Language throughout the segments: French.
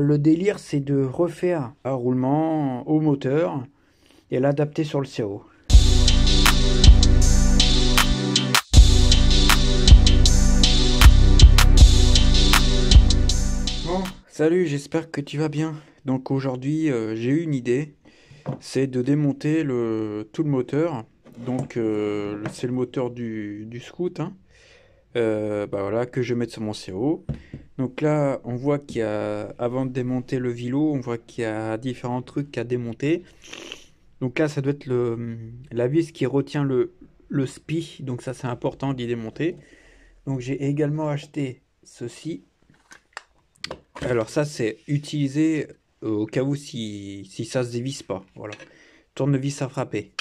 Le délire, c'est de refaire un roulement au moteur et l'adapter sur le CAO. Bon, salut, j'espère que tu vas bien. Donc aujourd'hui, j'ai eu une idée, c'est de démonter tout le moteur. Donc c'est le moteur du Scoot, hein. Bah voilà, que je vais mettre sur mon CAO. Donc là, on voit qu'il y a, avant de démonter le vilo, on voit qu'il y a différents trucs à démonter. Donc là, ça doit être la vis qui retient le SPI, donc ça c'est important d'y démonter. Donc j'ai également acheté ceci. Alors ça c'est utilisé au cas où si ça se dévisse pas. Voilà. Tournevis à frapper.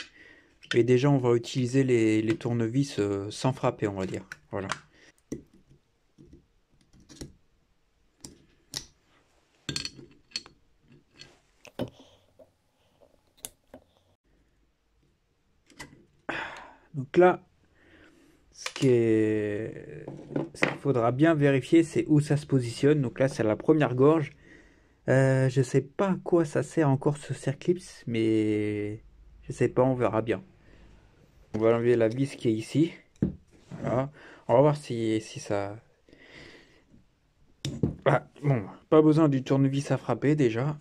Et déjà on va utiliser les tournevis sans frapper, on va dire. Voilà. Donc là, ce qu'il faudra bien vérifier, c'est où ça se positionne. Donc là, c'est la première gorge. Je sais pas à quoi ça sert encore ce Circlips, mais je sais pas, on verra bien. On va enlever la vis qui est ici. Voilà. On va voir si ça... Ah, bon, pas besoin du tournevis à frapper déjà.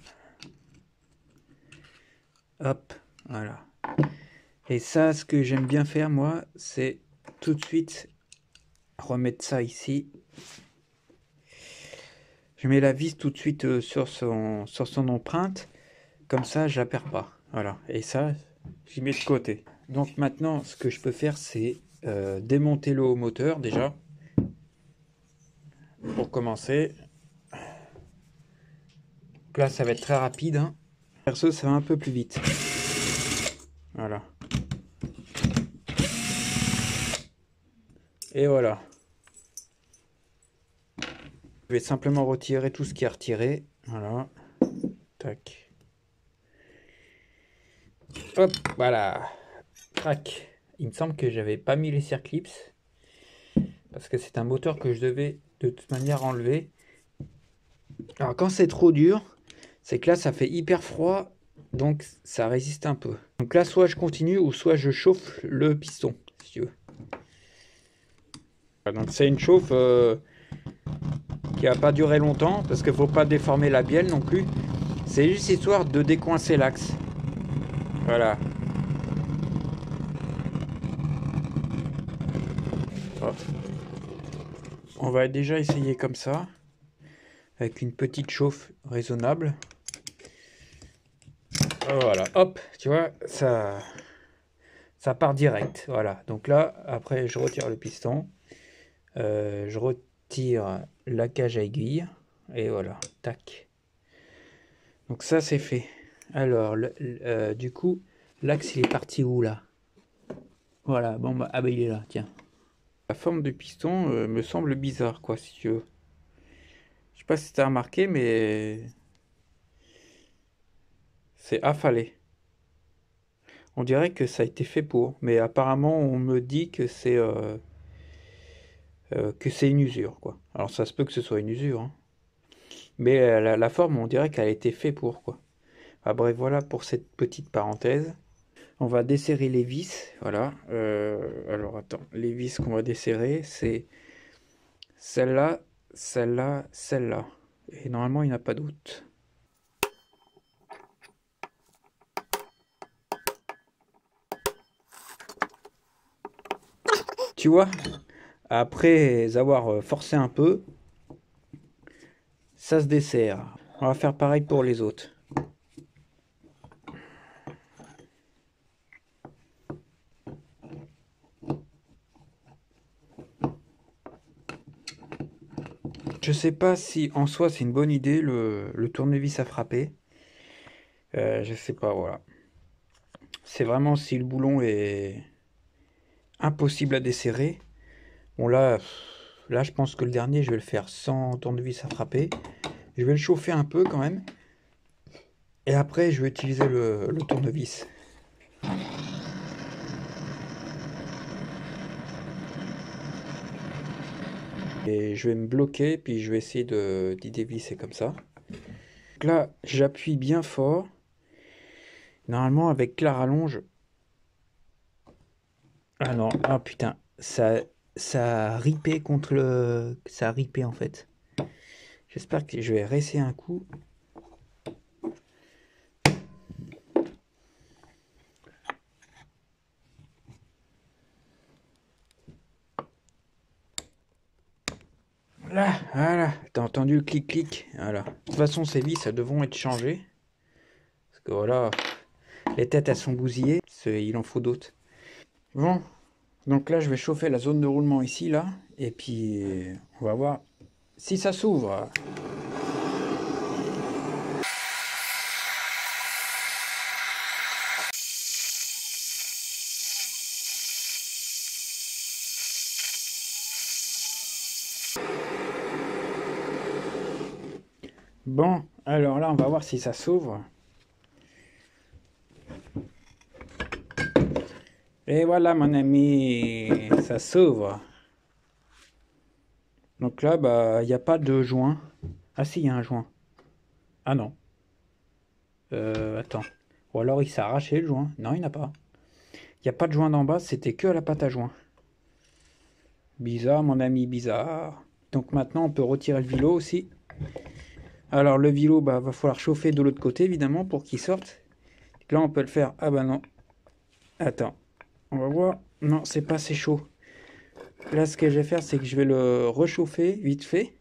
Hop, voilà. Et ça, ce que j'aime bien faire, moi, c'est tout de suite remettre ça ici. Je mets la vis tout de suite sur son empreinte. Comme ça, je la perds pas. Voilà. Et ça, j'y mets de côté. Donc maintenant, ce que je peux faire, c'est démonter le haut moteur déjà. Pour commencer. Donc là, ça va être très rapide, hein. Perso, ça va un peu plus vite. Voilà. Et voilà. Je vais simplement retirer tout ce qui est retiré. Voilà. Tac. Hop, voilà. Crac. Il me semble que j'avais pas mis les circlips. Parce que c'est un moteur que je devais de toute manière enlever. Alors quand c'est trop dur, c'est que là ça fait hyper froid. Donc ça résiste un peu. Donc là soit je continue ou soit je chauffe le piston. Si tu veux. Donc c'est une chauffe qui va pas durer longtemps. Parce qu'il faut pas déformer la bielle non plus. C'est juste histoire de décoincer l'axe. Voilà. Hop. On va déjà essayer comme ça. Avec une petite chauffe raisonnable. Voilà. Hop. Tu vois, ça part direct. Voilà. Donc là, après, je retire le piston. Je retire la cage à aiguille. Et voilà. Tac. Donc ça, c'est fait. Alors, du coup, l'axe, il est parti où, là? Voilà. Bon, bah, ah bah, il est là. Tiens. La forme du piston me semble bizarre, quoi, si tu veux. Je sais pas si tu as remarqué, mais c'est affalé. On dirait que ça a été fait pour. Mais apparemment, on me dit que c'est une usure, quoi. Alors ça se peut que ce soit une usure, hein. Mais la forme, on dirait qu'elle a été faite pour, quoi. Ah, bref, voilà pour cette petite parenthèse. On va desserrer les vis, voilà. Alors attends, les vis qu'on va desserrer, c'est celle-là, celle-là, celle-là. Et normalement, il n'y en a pas d'autres. Tu vois, après avoir forcé un peu, ça se dessert. On va faire pareil pour les autres. Je sais pas si en soi c'est une bonne idée le tournevis à frapper. Je sais pas, voilà. C'est vraiment si le boulon est impossible à desserrer. Bon là je pense que le dernier je vais le faire sans tournevis à frapper. Je vais le chauffer un peu quand même. Et après je vais utiliser le tournevis. Et je vais me bloquer puis je vais essayer d'y dévisser comme ça. Donc là, j'appuie bien fort. Normalement, avec la rallonge... Ah non, ah putain, ça a ripé contre le... Ça a ripé en fait. J'espère que je vais réessayer un coup. Là, voilà, t'as entendu le clic-clic. Voilà. De toute façon, ces vis, elles devront être changées. Parce que voilà, les têtes, elles sont bousillées. Il en faut d'autres. Bon, donc là, je vais chauffer la zone de roulement ici, là. Et puis, on va voir si ça s'ouvre. Bon, alors là, on va voir si ça s'ouvre. Et voilà, mon ami, ça s'ouvre. Donc là, bah, il n'y a pas de joint. Ah si, il y a un joint. Ah non. Attends. Ou alors il s'est arraché le joint. Non, il n'y en a pas. Il n'y a pas de joint d'en bas, c'était que à la pâte à joint. Bizarre, mon ami, bizarre. Donc maintenant, on peut retirer le vilo aussi. Alors le vilo, bah, va falloir chauffer de l'autre côté, évidemment, pour qu'il sorte. Là, on peut le faire. Ah bah non. Attends. On va voir. Non, c'est pas assez chaud. Là, ce que je vais faire, c'est que je vais le réchauffer vite fait.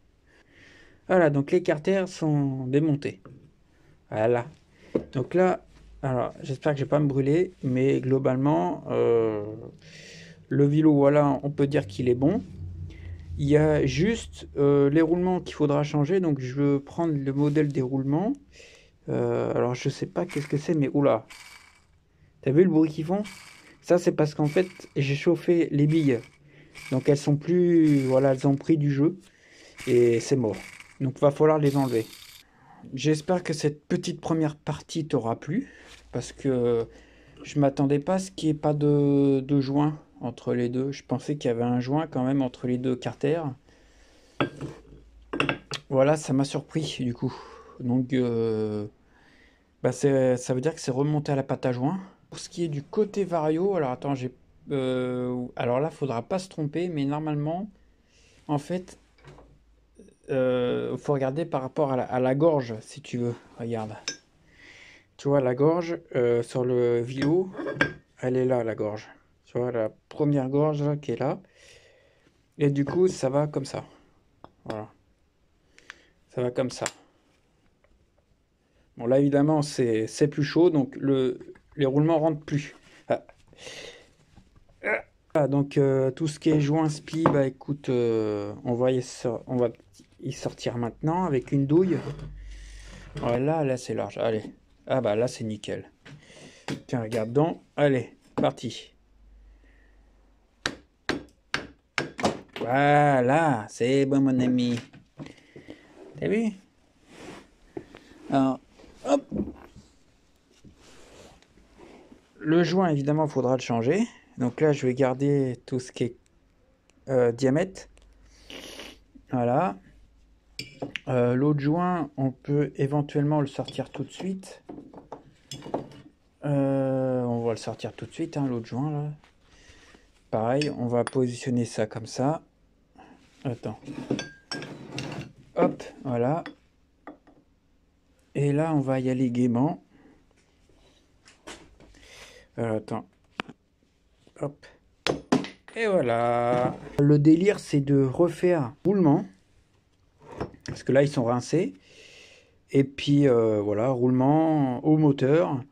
Voilà, donc les carters sont démontés. Voilà. Donc là, alors j'espère que je vais pas me brûler, mais globalement, le vélo, voilà, on peut dire qu'il est bon. Il y a juste les roulements qu'il faudra changer, donc je veux prendre le modèle des roulements. Alors je sais pas qu'est-ce que c'est, mais oula, t'as vu le bruit qu'ils font? Ça c'est parce qu'en fait j'ai chauffé les billes, donc elles sont plus, voilà, elles ont pris du jeu et c'est mort. Donc va falloir les enlever. J'espère que cette petite première partie t'aura plu, parce que je m'attendais pas à ce qu'il n'y ait pas de joint entre les deux. Je pensais qu'il y avait un joint quand même entre les deux carters. Voilà, ça m'a surpris du coup. Donc, bah ça veut dire que c'est remonté à la pâte à joint. Pour ce qui est du côté vario, alors attends, alors là, faudra pas se tromper, mais normalement, en fait, faut regarder par rapport à la gorge, si tu veux. Regarde. Tu vois, la gorge, sur le vélo, elle est là, la gorge. Tu vois, la première gorge là, qui est là. Et du coup, ça va comme ça. Voilà. Ça va comme ça. Bon, là, évidemment, c'est plus chaud, donc les roulements rentrent plus. Ah. Ah, donc, tout ce qui est joint spi, bah écoute, on va y sortir maintenant avec une douille. Voilà, là, c'est large. Allez. Ah bah là, c'est nickel. Tiens, regarde donc. Allez, parti. Voilà, c'est bon, mon ami. T'as vu? Alors, hop. Le joint, évidemment, il faudra le changer. Donc là, je vais garder tout ce qui est diamètre. Voilà. L'autre joint, on peut éventuellement le sortir tout de suite. On va le sortir tout de suite, hein, l'autre joint, là. Pareil, on va positionner ça comme ça. Attends. Hop, voilà. Et là, on va y aller gaiement. Attends. Hop. Et voilà. Le délire, c'est de refaire roulement. Parce que là, ils sont rincés. Et puis, voilà, roulement au moteur.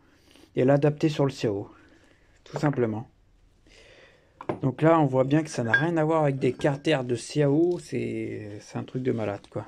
Et l'adapter sur le CAO. Tout simplement. Donc là, on voit bien que ça n'a rien à voir avec des carters de CAO. C'est un truc de malade, quoi.